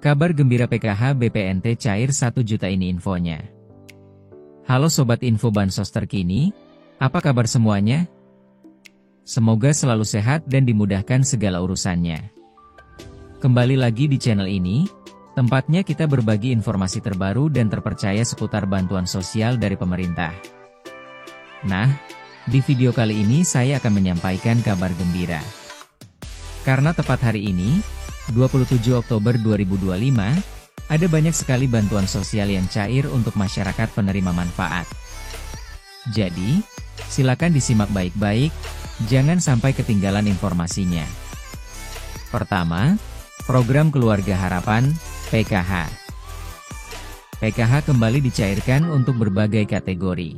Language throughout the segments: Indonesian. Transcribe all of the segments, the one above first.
Kabar gembira PKH BPNT cair 1 juta ini infonya. Halo Sobat Info Bansos terkini, apa kabar semuanya? Semoga selalu sehat dan dimudahkan segala urusannya. Kembali lagi di channel ini, tempatnya kita berbagi informasi terbaru dan terpercaya seputar bantuan sosial dari pemerintah. Nah, di video kali ini saya akan menyampaikan kabar gembira. Karena tepat hari ini, 27 Oktober 2025, ada banyak sekali bantuan sosial yang cair untuk masyarakat penerima manfaat. Jadi, silakan disimak baik-baik, jangan sampai ketinggalan informasinya. Pertama, Program Keluarga Harapan, PKH. PKH kembali dicairkan untuk berbagai kategori.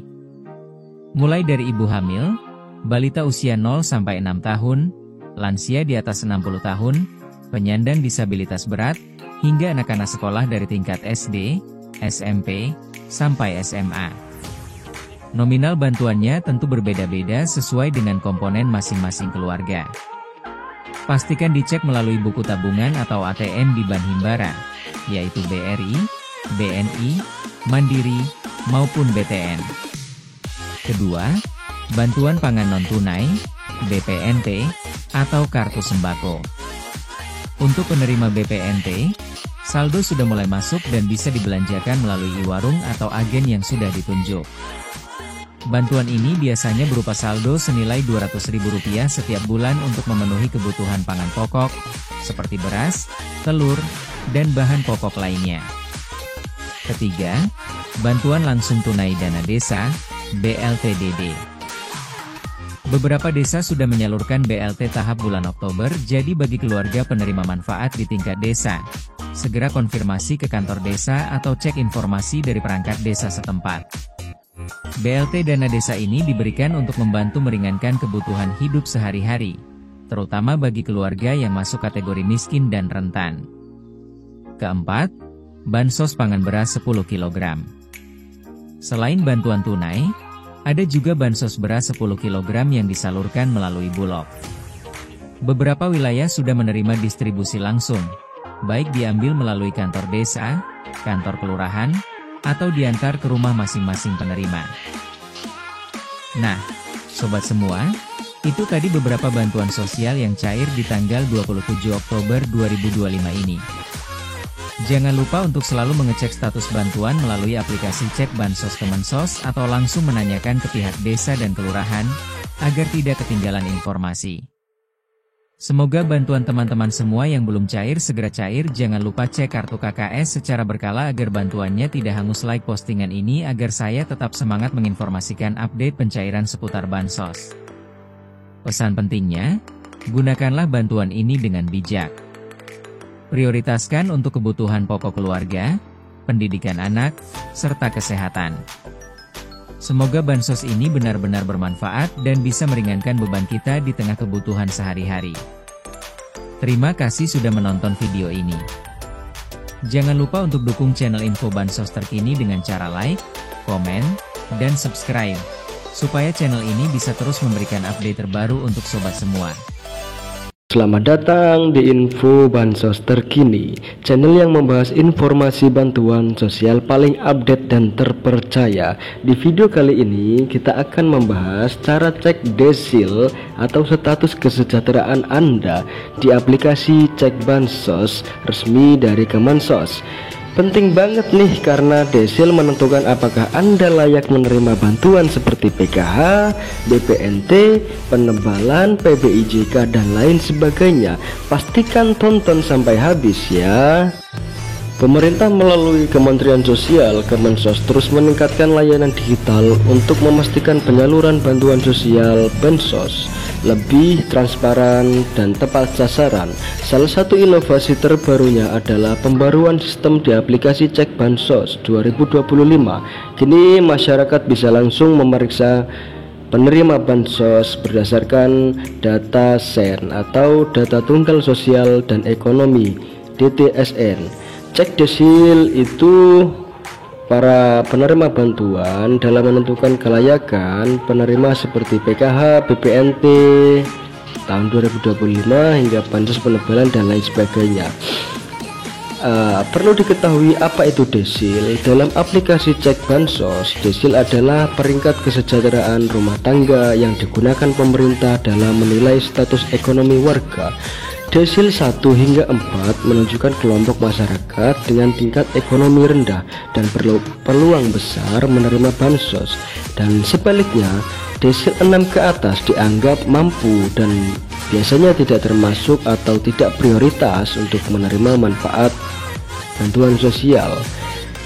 Mulai dari ibu hamil, balita usia 0-6 tahun, lansia di atas 60 tahun, penyandang disabilitas berat, hingga anak-anak sekolah dari tingkat SD, SMP, sampai SMA. Nominal bantuannya tentu berbeda-beda sesuai dengan komponen masing-masing keluarga. Pastikan dicek melalui buku tabungan atau ATM di Bank Himbara, yaitu BRI, BNI, Mandiri, maupun BTN. Kedua, bantuan pangan non-tunai, BPNT, atau kartu sembako. Untuk penerima BPNT, saldo sudah mulai masuk dan bisa dibelanjakan melalui warung atau agen yang sudah ditunjuk. Bantuan ini biasanya berupa saldo senilai Rp200.000 setiap bulan untuk memenuhi kebutuhan pangan pokok, seperti beras, telur, dan bahan pokok lainnya. Ketiga, bantuan langsung tunai dana desa, BLTDD. Beberapa desa sudah menyalurkan BLT tahap bulan Oktober, jadi bagi keluarga penerima manfaat di tingkat desa, segera konfirmasi ke kantor desa atau cek informasi dari perangkat desa setempat. BLT dana desa ini diberikan untuk membantu meringankan kebutuhan hidup sehari-hari, terutama bagi keluarga yang masuk kategori miskin dan rentan. Keempat, bansos pangan beras 10 kg. Selain bantuan tunai, ada juga bansos beras 10 kg yang disalurkan melalui Bulog. Beberapa wilayah sudah menerima distribusi langsung, baik diambil melalui kantor desa, kantor kelurahan, atau diantar ke rumah masing-masing penerima. Nah, sobat semua, itu tadi beberapa bantuan sosial yang cair di tanggal 27 Oktober 2025 ini. Jangan lupa untuk selalu mengecek status bantuan melalui aplikasi Cek Bansos Kemensos atau langsung menanyakan ke pihak desa dan kelurahan, agar tidak ketinggalan informasi. Semoga bantuan teman-teman semua yang belum cair segera cair. Jangan lupa cek kartu KKS secara berkala agar bantuannya tidak hangus. Like postingan ini agar saya tetap semangat menginformasikan update pencairan seputar bansos. Pesan pentingnya, gunakanlah bantuan ini dengan bijak. Prioritaskan untuk kebutuhan pokok keluarga, pendidikan anak, serta kesehatan. Semoga bansos ini benar-benar bermanfaat dan bisa meringankan beban kita di tengah kebutuhan sehari-hari. Terima kasih sudah menonton video ini. Jangan lupa untuk dukung channel Info Bansos terkini dengan cara like, komen, dan subscribe, supaya channel ini bisa terus memberikan update terbaru untuk sobat semua. Selamat datang di Info Bansos terkini, channel yang membahas informasi bantuan sosial paling update dan terpercaya. Di video kali ini kita akan membahas cara cek desil atau status kesejahteraan Anda di aplikasi Cek Bansos resmi dari Kemensos. Penting banget nih karena desil menentukan apakah Anda layak menerima bantuan seperti PKH, BPNT, penebalan, PBIJK, dan lain sebagainya. Pastikan tonton sampai habis ya. Pemerintah melalui Kementerian Sosial Kemensos terus meningkatkan layanan digital untuk memastikan penyaluran bantuan sosial Bansos lebih transparan dan tepat sasaran. Salah satu inovasi terbarunya adalah pembaruan sistem di aplikasi Cek Bansos 2025. Kini masyarakat bisa langsung memeriksa penerima bansos berdasarkan data SEN atau data tunggal sosial dan ekonomi DTSN. Cek desil itu para penerima bantuan dalam menentukan kelayakan penerima seperti PKH, BPNT tahun 2025 hingga bansos penebalan dan lain sebagainya. Perlu diketahui apa itu desil. Dalam aplikasi cek bansos, desil adalah peringkat kesejahteraan rumah tangga yang digunakan pemerintah dalam menilai status ekonomi warga. Desil 1 hingga 4 menunjukkan kelompok masyarakat dengan tingkat ekonomi rendah dan peluang besar menerima bansos, dan sebaliknya desil 6 ke atas dianggap mampu dan biasanya tidak termasuk atau tidak prioritas untuk menerima manfaat bantuan sosial.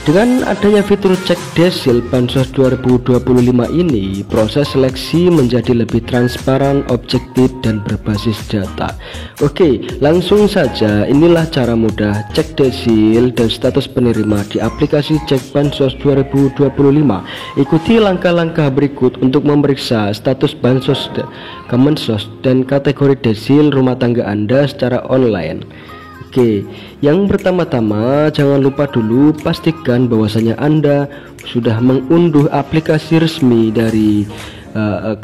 Dengan adanya fitur cek desil Bansos 2025 ini, proses seleksi menjadi lebih transparan, objektif, dan berbasis data. Oke, langsung saja, inilah cara mudah cek desil dan status penerima di aplikasi cek Bansos 2025. Ikuti langkah-langkah berikut untuk memeriksa status Bansos Kemensos dan kategori desil rumah tangga Anda secara online. Oke, yang pertama-tama jangan lupa dulu pastikan bahwasanya Anda sudah mengunduh aplikasi resmi dari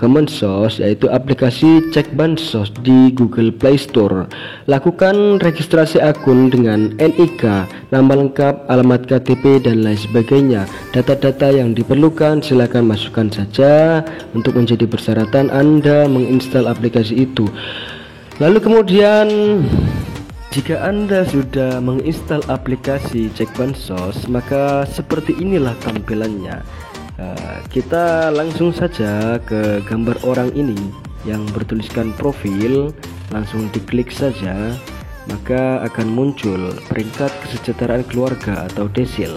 Kemensos, yaitu aplikasi Cek Bansos di Google Play Store. Lakukan registrasi akun dengan NIK, nama lengkap, alamat KTP, dan lain sebagainya. Data-data yang diperlukan silakan masukkan saja untuk menjadi persyaratan Anda menginstal aplikasi itu. Lalu kemudian, jika Anda sudah menginstal aplikasi Cek Bansos, maka seperti inilah tampilannya. Kita langsung saja ke gambar orang ini yang bertuliskan profil, langsung diklik saja, maka akan muncul peringkat kesejahteraan keluarga atau desil.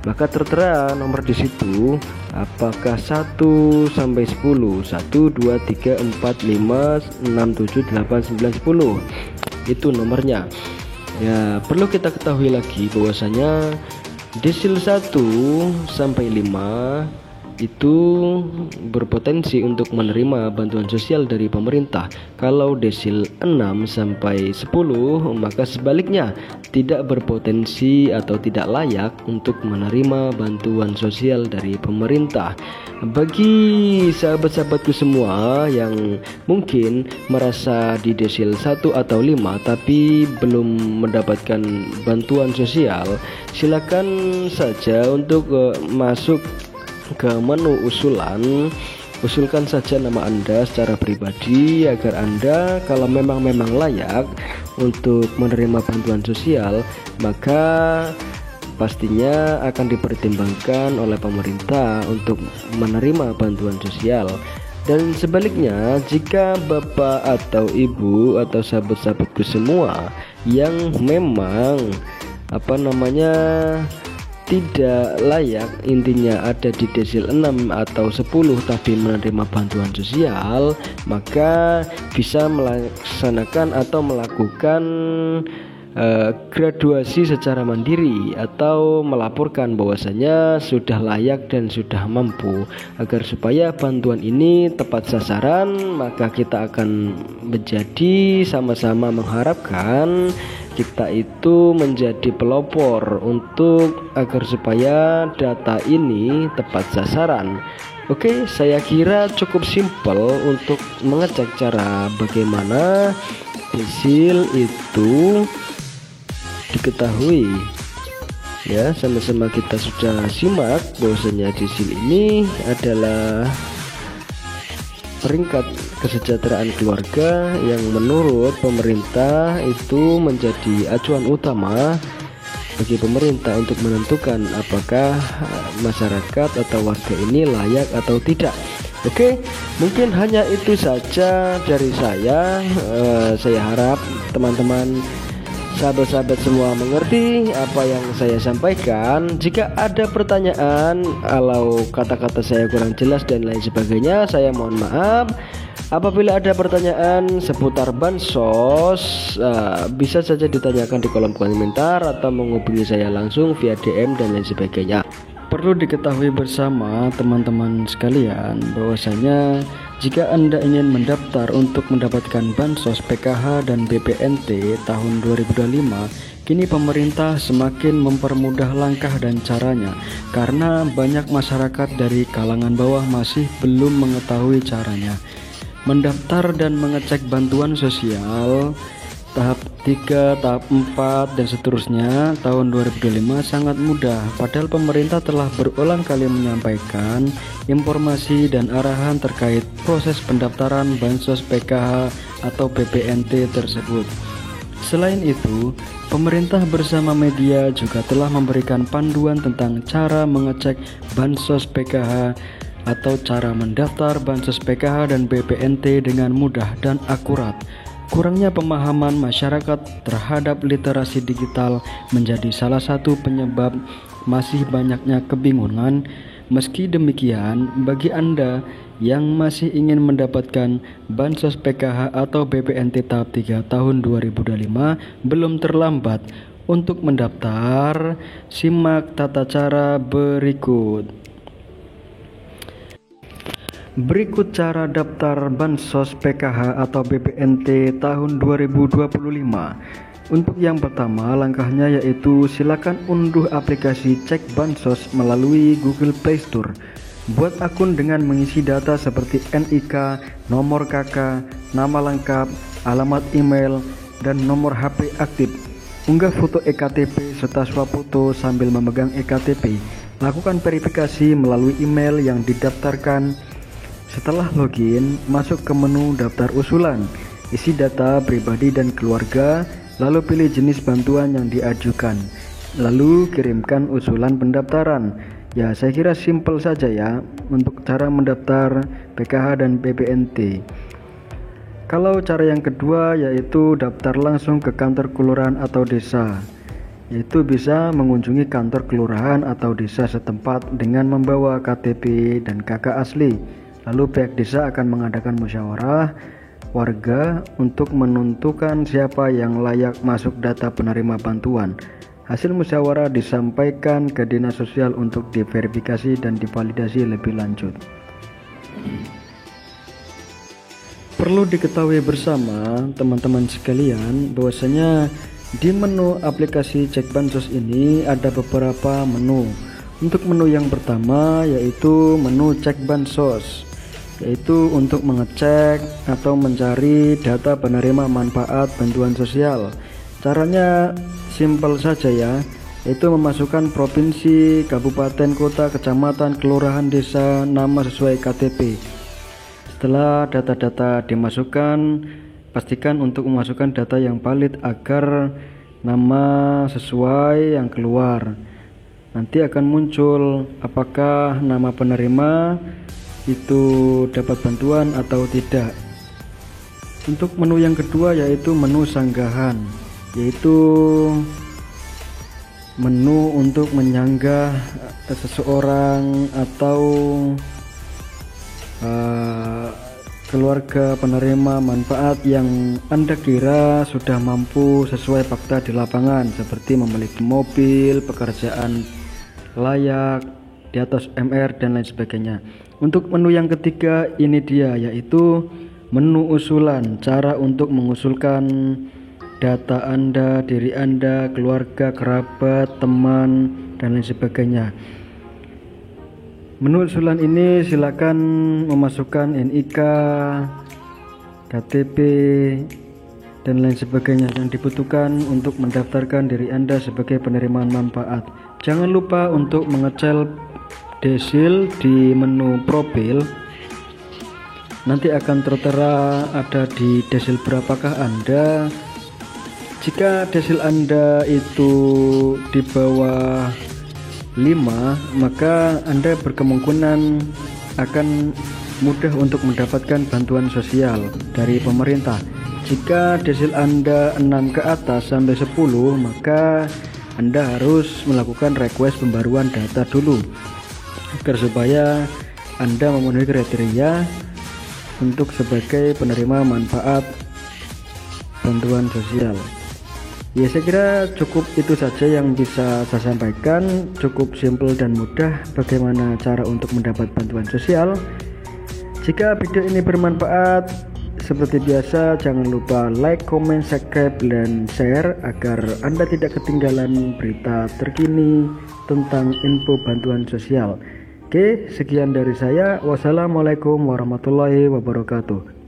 Maka tertera nomor di situ, apakah 1 sampai 10, 1, 2, 3, 4, 5, 6, 7, 8, 9, 10. Itu nomornya. Ya, perlu kita ketahui lagi bahwasanya desil 1 sampai 5 itu berpotensi untuk menerima bantuan sosial dari pemerintah. Kalau desil 6 sampai 10, maka sebaliknya tidak berpotensi atau tidak layak untuk menerima bantuan sosial dari pemerintah. Bagi sahabat-sahabatku semua yang mungkin merasa di desil 1 atau 5 tapi belum mendapatkan bantuan sosial, silakan saja untuk masuk ke menu usulkan saja nama Anda secara pribadi agar Anda kalau memang layak untuk menerima bantuan sosial, maka pastinya akan dipertimbangkan oleh pemerintah untuk menerima bantuan sosial. Dan sebaliknya, jika Bapak atau Ibu atau sahabat-sahabatku semua yang memang tidak layak, intinya ada di desil 6 atau 10 tapi menerima bantuan sosial, maka bisa melaksanakan atau melakukan graduasi secara mandiri atau melaporkan bahwasanya sudah layak dan sudah mampu. Agar supaya bantuan ini tepat sasaran, maka kita akan menjadi sama-sama mengharapkan kita itu menjadi pelopor untuk agar supaya data ini tepat sasaran. Oke, saya kira cukup simpel untuk mengecek cara bagaimana desil itu diketahui. Ya, sama-sama kita sudah simak bahwasanya desil ini adalah peringkat kesejahteraan keluarga yang menurut pemerintah itu menjadi acuan utama bagi pemerintah untuk menentukan apakah masyarakat atau warga ini layak atau tidak. Oke, mungkin hanya itu saja dari saya. Saya harap teman-teman, sahabat-sahabat semua mengerti apa yang saya sampaikan. Jika ada pertanyaan, kalau kata-kata saya kurang jelas dan lain sebagainya, saya mohon maaf. Apabila ada pertanyaan seputar bansos, bisa saja ditanyakan di kolom komentar atau menghubungi saya langsung via DM dan lain sebagainya. Perlu diketahui bersama teman-teman sekalian bahwasanya jika Anda ingin mendaftar untuk mendapatkan bansos PKH dan BPNT tahun 2025, kini pemerintah semakin mempermudah langkah dan caranya karena banyak masyarakat dari kalangan bawah masih belum mengetahui caranya. Mendaftar dan mengecek bantuan sosial tahap 3, tahap 4, dan seterusnya tahun 2025 sangat mudah. Padahal pemerintah telah berulang kali menyampaikan informasi dan arahan terkait proses pendaftaran Bansos PKH atau BPNT tersebut. Selain itu, pemerintah bersama media juga telah memberikan panduan tentang cara mengecek Bansos PKH atau cara mendaftar Bansos PKH dan BPNT dengan mudah dan akurat. Kurangnya pemahaman masyarakat terhadap literasi digital menjadi salah satu penyebab masih banyaknya kebingungan. Meski demikian, bagi Anda yang masih ingin mendapatkan Bansos PKH atau BPNT tahap 3 tahun 2025, belum terlambat untuk mendaftar. Simak tata cara berikut. Berikut cara daftar Bansos PKH atau BPNT tahun 2025. Untuk yang pertama, langkahnya yaitu silakan unduh aplikasi Cek Bansos melalui Google Play Store. Buat akun dengan mengisi data seperti NIK, nomor KK, nama lengkap, alamat email, dan nomor HP aktif. Unggah foto EKTP serta swafoto sambil memegang EKTP. Lakukan verifikasi melalui email yang didaftarkan. Setelah login, masuk ke menu daftar usulan, isi data pribadi dan keluarga, lalu pilih jenis bantuan yang diajukan, lalu kirimkan usulan pendaftaran. Ya, saya kira simpel saja ya untuk cara mendaftar PKH dan BPNT. Kalau cara yang kedua yaitu daftar langsung ke kantor kelurahan atau desa, yaitu bisa mengunjungi kantor kelurahan atau desa setempat dengan membawa KTP dan KK asli. Lalu pihak desa akan mengadakan musyawarah warga untuk menentukan siapa yang layak masuk data penerima bantuan. Hasil musyawarah disampaikan ke Dinas Sosial untuk diverifikasi dan divalidasi lebih lanjut. Perlu diketahui bersama teman-teman sekalian bahwasanya di menu aplikasi Cek Bansos ini ada beberapa menu. Untuk menu yang pertama yaitu menu Cek Bansos, yaitu untuk mengecek atau mencari data penerima manfaat bantuan sosial. Caranya simpel saja ya, yaitu memasukkan provinsi, kabupaten, kota, kecamatan, kelurahan, desa, nama sesuai KTP. Setelah data-data dimasukkan, pastikan untuk memasukkan data yang valid agar nama sesuai yang keluar. Nanti akan muncul apakah nama penerima itu dapat bantuan atau tidak. Untuk menu yang kedua yaitu menu sanggahan, yaitu menu untuk menyanggah seseorang atau keluarga penerima manfaat yang Anda kira sudah mampu sesuai fakta di lapangan, seperti memiliki mobil, pekerjaan layak, di atas MR dan lain sebagainya. Untuk menu yang ketiga ini dia, yaitu menu usulan, cara untuk mengusulkan data Anda, diri Anda, keluarga, kerabat, teman, dan lain sebagainya. Menu usulan ini silakan memasukkan NIK, KTP, dan lain sebagainya yang dibutuhkan untuk mendaftarkan diri Anda sebagai penerima manfaat. Jangan lupa untuk mengecek desil di menu profil. Nanti akan tertera ada di desil berapakah Anda. Jika desil Anda itu di bawah 5, maka Anda berkemungkinan akan mudah untuk mendapatkan bantuan sosial dari pemerintah. Jika desil Anda 6 ke atas sampai 10, maka Anda harus melakukan request pembaruan data dulu agar supaya Anda memenuhi kriteria untuk sebagai penerima manfaat bantuan sosial. Ya, saya kira cukup itu saja yang bisa saya sampaikan. Cukup simpel dan mudah bagaimana cara untuk mendapat bantuan sosial. Jika video ini bermanfaat, seperti biasa jangan lupa like, comment, subscribe, dan share agar Anda tidak ketinggalan berita terkini tentang info bantuan sosial. Oke, sekian dari saya. Wassalamualaikum warahmatullahi wabarakatuh.